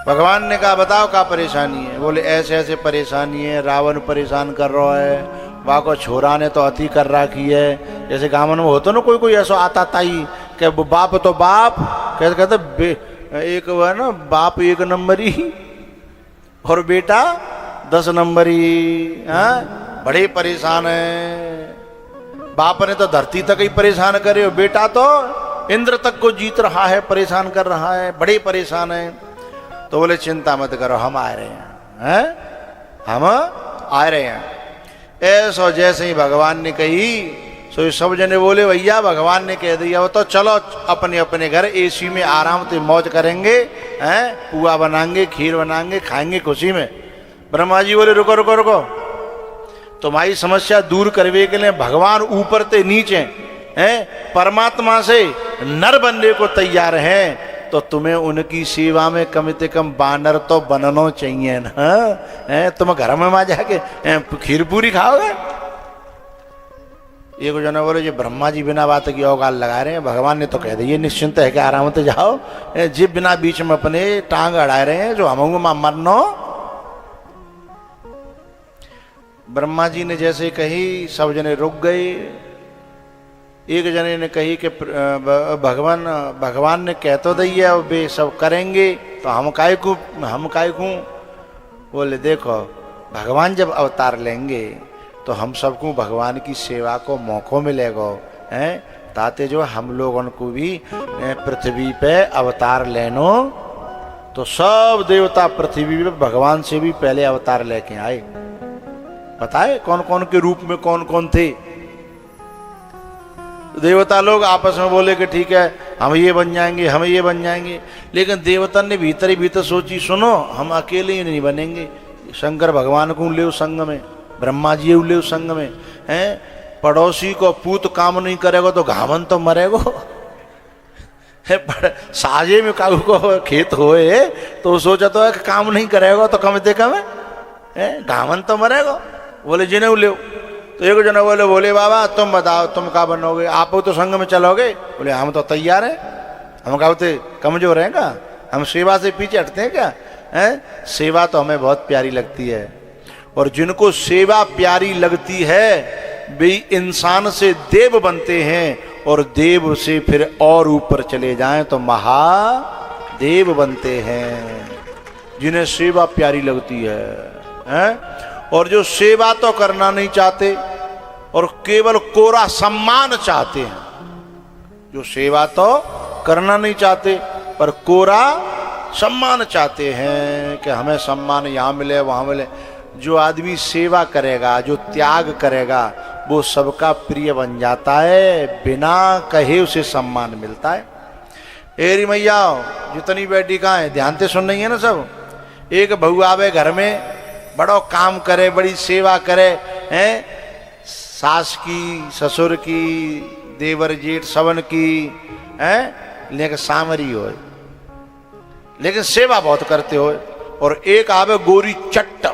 भगवान ने कहा बताओ क्या परेशानी है। बोले ऐसे ऐसे परेशानी है, रावण परेशान कर रहा है, वहाँ को छोरा ने तो अति कर रखी है। जैसे गाँव में होता ना कोई कोई ऐसा आता ताई कि बाप तो बाप कहते एक है ना, बाप 1 नंबरी और बेटा 10 नंबरी। बड़े परेशान है, बाप ने तो धरती तक ही परेशान करे और बेटा तो इंद्र तक को जीत रहा है, परेशान कर रहा है, बड़े परेशान है। तो बोले चिंता मत करो, हम आ रहे हैं, हम आ रहे हैं। ऐसा जैसे ही भगवान ने कही सो सब जने बोले भैया भगवान ने कह दिया वो तो चलो अपने अपने घर एसी में आराम से मौज करेंगे, पुआ बनाएंगे, खीर बनाएंगे, खाएंगे खुशी में। ब्रह्मा जी बोले रुको रुको रुको, तुम्हारी समस्या दूर करने के लिए भगवान ऊपर से नीचे परमात्मा से नर बनने को तैयार हैं, तो तुम्हें उनकी सेवा में कम से कम बानर तो बनना चाहिए ना। तुम घर में वहां जाके खीर पूरी खाओगे। एक जना बोले जी ब्रह्मा जी बिना बात की औगाल लगा रहे हैं, भगवान ने तो कह दिए निश्चिंत है कि आराम से जाओ, जी बिना बीच में अपने टांग अड़ा रहे हैं जो हम मरनो। ब्रह्मा जी ने जैसे कही सब जने रुक गए। एक जने ने कही कि भगवान ने कह तो दिया वे सब करेंगे तो हम काय को। बोले देखो भगवान जब अवतार लेंगे तो हम सबको भगवान की सेवा को मौका मिलेगा, ताते जो हम लोगों को भी पृथ्वी पे अवतार लेनो। तो सब देवता पृथ्वी पे भगवान से भी पहले अवतार लेके आए। बताए कौन कौन के रूप में कौन कौन थे। देवता लोग आपस में बोले कि ठीक है हम ये बन जाएंगे, हम ये बन जाएंगे। लेकिन देवता ने भीतर ही भीतर सोची सुनो हम अकेले ही नहीं बनेंगे, शंकर भगवान को ले संग में, ब्रह्मा जी ले संग में। पड़ोसी को पूत काम नहीं करेगा तो घावन तो मरेगा। साजे में काऊ को खेत होए तो सोचा तो है कि काम नहीं करेगा तो कम से कम घावन तो मरेगा। बोले जिन्हें ले। तो एक जना बोले बाबा तुम बताओ तुम क्या बनोगे, आप तो संग में चलोगे। बोले हम तो तैयार हैं, हम क्या होते कमजोर हैं क्या, हम सेवा से पीछे हटते हैं क्या। सेवा तो हमें बहुत प्यारी लगती है, और जिनको सेवा प्यारी लगती है वे इंसान से देव बनते हैं, और देव से फिर और ऊपर चले जाएं तो महादेव बनते हैं, जिन्हें सेवा प्यारी लगती है। और जो सेवा तो करना नहीं चाहते और केवल कोरा सम्मान चाहते हैं, जो सेवा तो करना नहीं चाहते पर कोरा सम्मान चाहते हैं कि हमें सम्मान यहाँ मिले वहाँ मिले। जो आदमी सेवा करेगा, जो त्याग करेगा, वो सबका प्रिय बन जाता है, बिना कहे उसे सम्मान मिलता है। एरी मैया जितनी बेटी कहाँ है ध्यान से सुन रही है ना सब। एक बहू आवे घर में, बड़ो काम करे, बड़ी सेवा करे, सास की, ससुर की, देवर जेठ सबन की, लेकिन सामरी हो, लेकिन सेवा बहुत करते हो। और एक आवे गोरी चट्ट,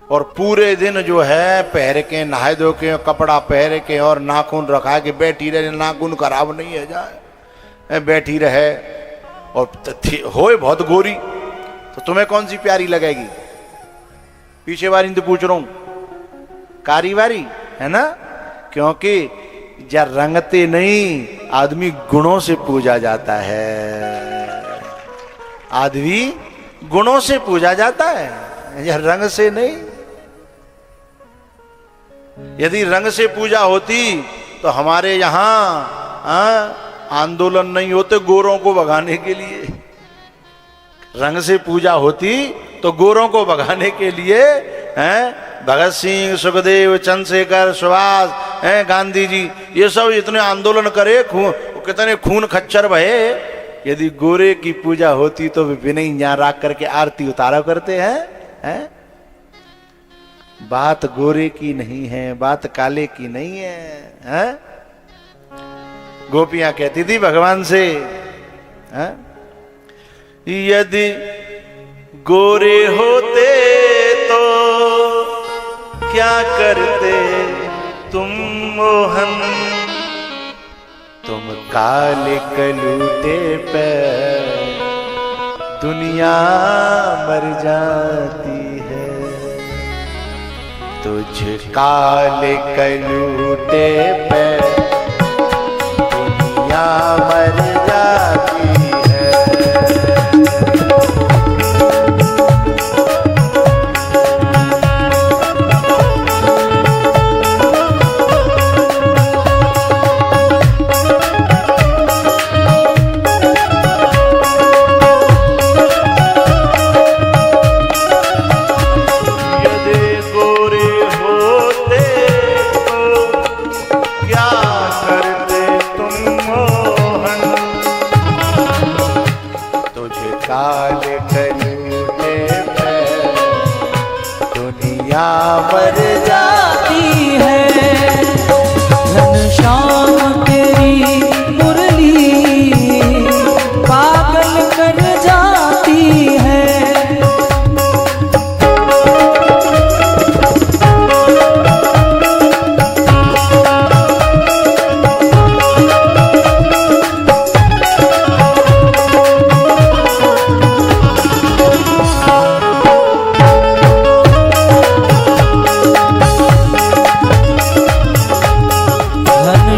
और पूरे दिन जो है पहर के नहाए धो के कपड़ा पहर के और नाखून रखा के बैठी रहे, नाखून खराब नहीं है जाए, बैठी रहे और होए बहुत गोरी। तो तुम्हें कौन सी प्यारी लगेगी। पीछे वाली तो पूछ रहा हूं, कारी वारी है ना, क्योंकि जब रंगते नहीं आदमी गुणों से पूजा जाता है, आदमी गुणों से पूजा जाता है, यह रंग से नहीं। यदि रंग से पूजा होती तो हमारे यहां आंदोलन नहीं होते गोरों को भगाने के लिए। रंग से पूजा होती तो गोरों को भगाने के लिए भगत सिंह, सुखदेव, चंद्रशेखर, सुभाष, गांधी जी, ये सब इतने आंदोलन करे, कितने खून खच्चर बहे। यदि गोरे की पूजा होती तो वे बिना यहाँ रख करके आरती उतारा करते हैं। बात गोरे की नहीं है, बात काले की नहीं है। गोपियां कहती थी भगवान से, यदि गोरे होते तो क्या करते तुम मोहन, तुम काले कलूटे पे दुनिया मर जाती है, तुझ काले कलूटे पे दुनिया मर जाती है। मर जाती है, घनश्याम तेरी मुरली पागल कर जाती है।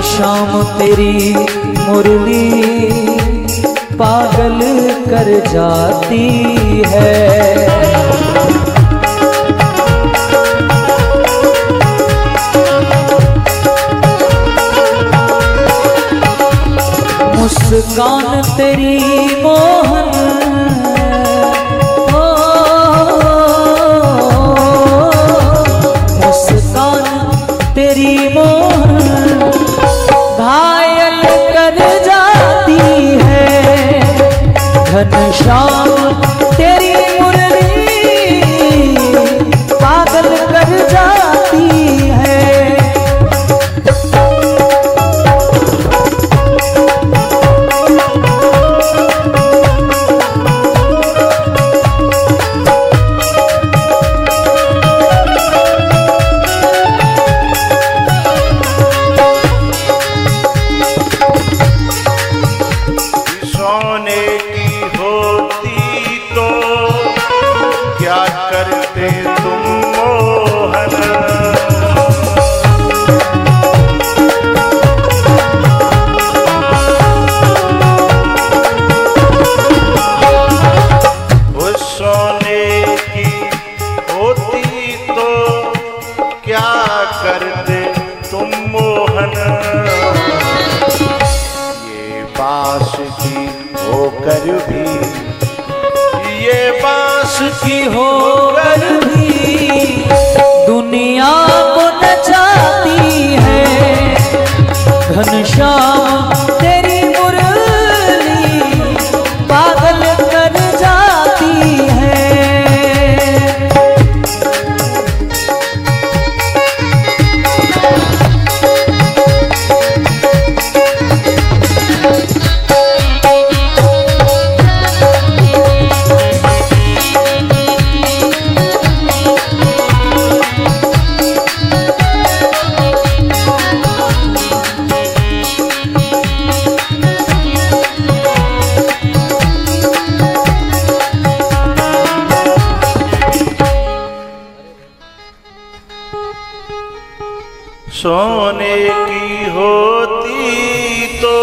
शाम तेरी मुरली पागल कर जाती है। मुस्कान तेरी मोहन हो, मुस्कान तेरी मोहन घायल कर जाती है। घनश्याम तेरी मुरली पागल कर जाती है। ये बांस की होकर भी दुनिया को नचाती है। घनश्याम तेरी मुरली पागल कर जाती है। सोने की होती तो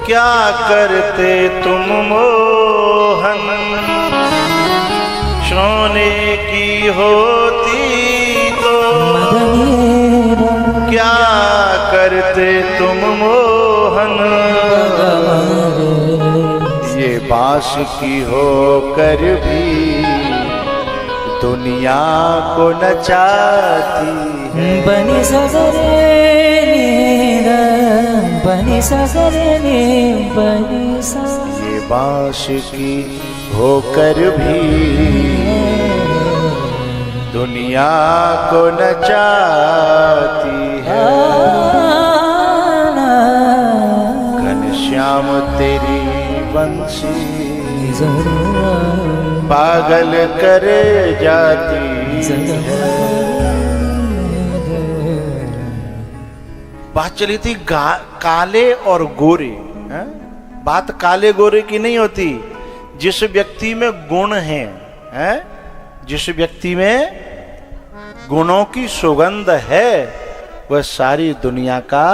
क्या करते तुम मोहन, सोने की होती तो क्या करते तुम मोहन। ये बांस की होकर भी दुनिया को नचाती है। बनी सगरे बनी सगरे बनी सा। ये बांस की होकर भी दुनिया को नचाती है। घनश्याम तेरी बंसी पागल कर जाती है। बात चली थी काले और गोरे, बात काले गोरे की नहीं होती। जिस व्यक्ति में गुण हैं, जिस व्यक्ति में गुणों की सुगंध है वह सारी दुनिया का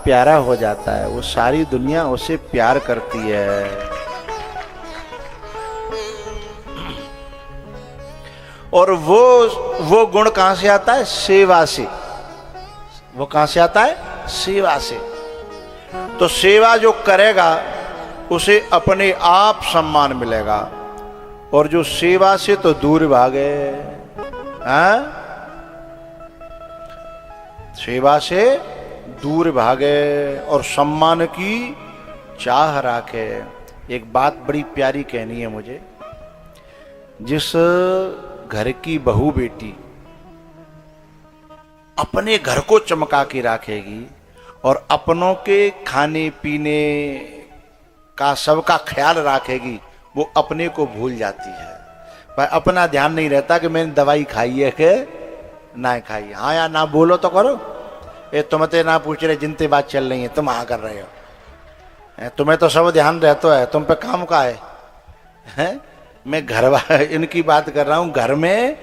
प्यारा हो जाता है, वो सारी दुनिया उसे प्यार करती है। और वो गुण कहां से आता है? सेवा से। वो कहां से आता है? सेवा से। तो सेवा जो करेगा उसे अपने आप सम्मान मिलेगा, और जो सेवा से तो दूर भागे, सेवा से दूर भागे और सम्मान की चाह रखे। एक बात बड़ी प्यारी कहनी है मुझे, जिस घर की बहू बेटी अपने घर को चमका के रखेगी और अपनों के खाने पीने का सबका ख्याल रखेगी, वो अपने को भूल जाती है। भाई अपना ध्यान नहीं रहता कि मैंने दवाई खाई है कि ना खाई। हाँ या ना बोलो तो करो। ये तुम ते ना पूछ रहे, जिनते बात चल रही है तुम हाँ कर रहे हो। तुम्हें तो सब ध्यान रहता है, तुम पे काम का है? मैं घर इनकी बात कर रहा हूं। घर में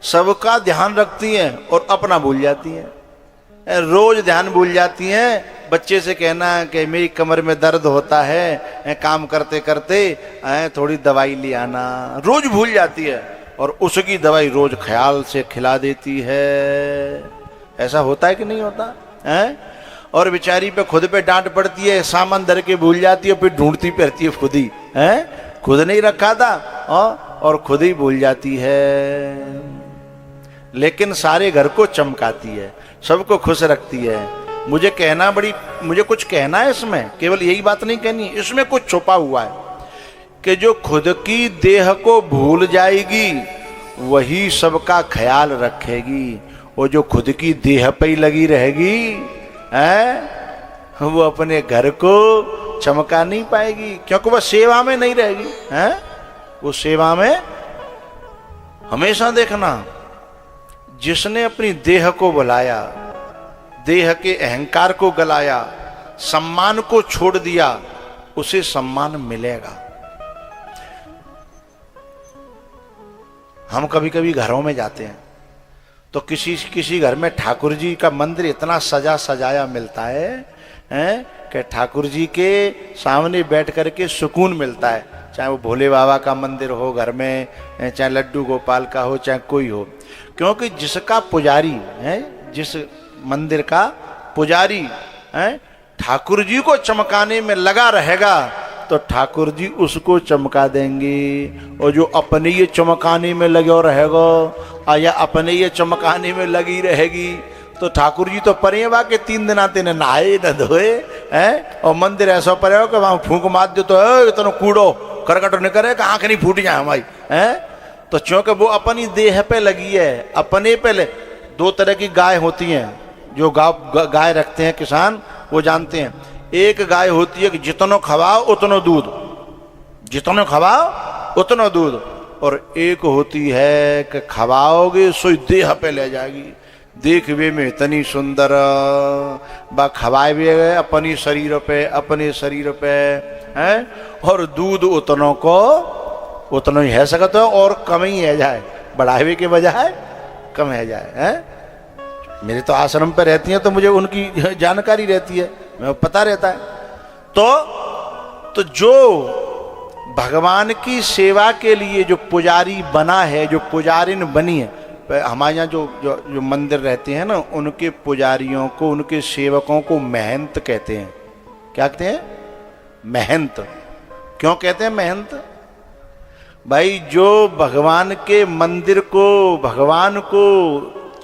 सबका ध्यान रखती हैं और अपना भूल जाती हैं। रोज ध्यान भूल जाती हैं। बच्चे से कहना कि मेरी कमर में दर्द होता है, काम करते करते थोड़ी दवाई ले आना, रोज भूल जाती है और उसकी दवाई रोज ख्याल से खिला देती है। ऐसा होता है कि नहीं होता है? और बेचारी पे खुद पे डांट पड़ती है, सामान धर के भूल जाती है, फिर ढूंढती फिरती है खुद ही, खुद नहीं रखा था और खुद ही भूल जाती है। लेकिन सारे घर को चमकाती है, सबको खुश रखती है। मुझे कुछ कहना है इसमें, केवल यही बात नहीं कहनी, इसमें कुछ छुपा हुआ है कि जो खुद की देह को भूल जाएगी वही सबका ख्याल रखेगी, और जो खुद की देह पे ही लगी रहेगी वो अपने घर को चमका नहीं पाएगी, क्योंकि वह सेवा में नहीं रहेगी। वो सेवा में हमेशा देखना, जिसने अपनी देह को बुलाया, देह के अहंकार को गलाया, सम्मान को छोड़ दिया, उसे सम्मान मिलेगा। हम कभी कभी घरों में जाते हैं तो किसी घर में ठाकुर जी का मंदिर इतना सजा सजाया मिलता है कि ठाकुर जी के सामने बैठ करके सुकून मिलता है। चाहे वो भोले बाबा का मंदिर हो घर में, चाहे लड्डू गोपाल का हो, चाहे कोई हो, क्योंकि जिसका पुजारी है, जिस मंदिर का पुजारी है, ठाकुर जी को चमकाने में लगा रहेगा तो ठाकुर जी उसको चमका देंगे। और जो अपने ये चमकाने में लगे रहेगा या अपने ये चमकाने में लगी रहेगी तो ठाकुर जी तो परे बा के 3 दिन आते न नहाए न धोए और मंदिर ऐसा परे हो कि वहां फूंक मार दो तो इतना कूड़ो करकट नहीं करे कि आंख नहीं फूट जाए हमारी। तो क्योंकि वो अपनी देह पे लगी है, अपने पे 2 तरह की गाय होती हैं, जो गाय रखते हैं किसान वो जानते हैं। एक गाय होती है कि जितनो खवाओ उतनो दूध, जितनो खवाओ उतनो दूध, और एक होती है कि खवाओगे सो देह पे ले जाएगी, देखवे में इतनी सुंदर, बा खवाए भी गए अपनी शरीर पे है, और दूध उतनों को उतना ही है सकता है और कम ही है जाए, बढ़ावे के बजाय कम है जाए है। मेरे तो आश्रम पे रहती हैं तो मुझे उनकी जानकारी रहती है, मैं पता रहता है। तो जो भगवान की सेवा के लिए जो पुजारी बना है, जो पुजारिन बनी है, हमारे यहाँ जो मंदिर रहते हैं ना, उनके पुजारियों को, उनके सेवकों को महंत कहते हैं। क्या कहते हैं? महंत। क्यों कहते हैं महंत? भाई जो भगवान के मंदिर को, भगवान को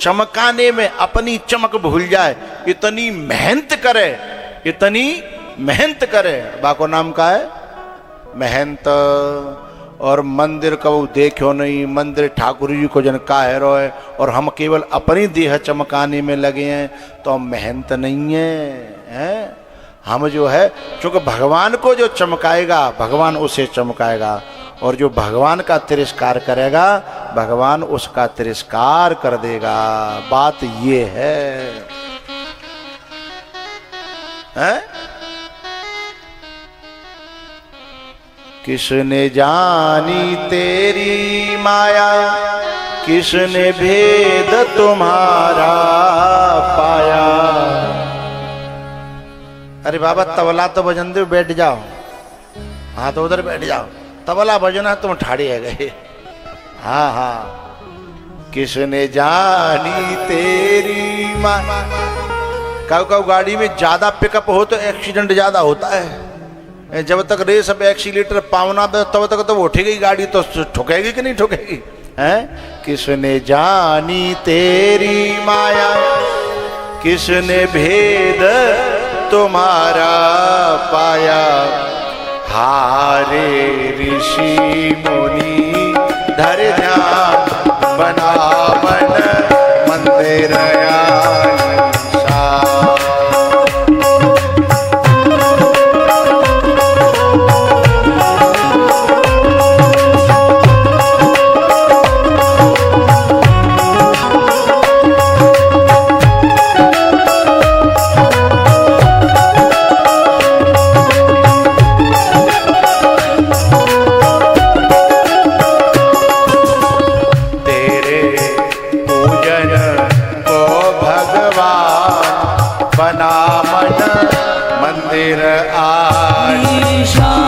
चमकाने में अपनी चमक भूल जाए, इतनी मेहनत करे, इतनी मेहनत करे, बाको नाम का है महंत। और मंदिर का वो देखो नहीं, मंदिर ठाकुर जी को जन का है, और हम केवल अपनी देह चमकाने में लगे हैं तो मेहनत नहीं है। हम जो है, क्योंकि भगवान को जो चमकाएगा भगवान उसे चमकाएगा, और जो भगवान का तिरस्कार करेगा भगवान उसका तिरस्कार कर देगा। बात ये है, किसने जानी तेरी माया, किसने भेद तुम्हारा पाया। अरे बाबा तबला तो बजन दो, बैठ जाओ। हाँ तो उधर बैठ जाओ, तबला बजना तुम ठाड़े है गए। हाँ हाँ, किसने जानी तेरी माँ। कब गाड़ी में ज्यादा पिकअप हो तो एक्सीडेंट ज्यादा होता है। जब तक रेस अब एक्सीलेटर पावना तब तक तो उठेगी गाड़ी, तो ठुकेगी कि नहीं ठुकेगी है। किसने जानी तेरी माया, किसने भेद तुम्हारा पाया। हारे ऋषि मुनि धर ध्यान, बना मन मंदिर आलीशान। बना मन मंदिर आलीशान।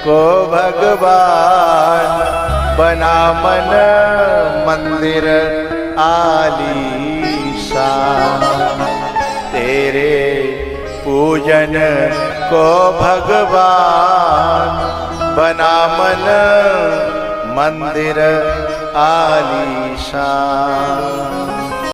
को भगवान बना मन मंदिर आलीशान। तेरे पूजन को भगवान बना मन मंदिर आलीशान।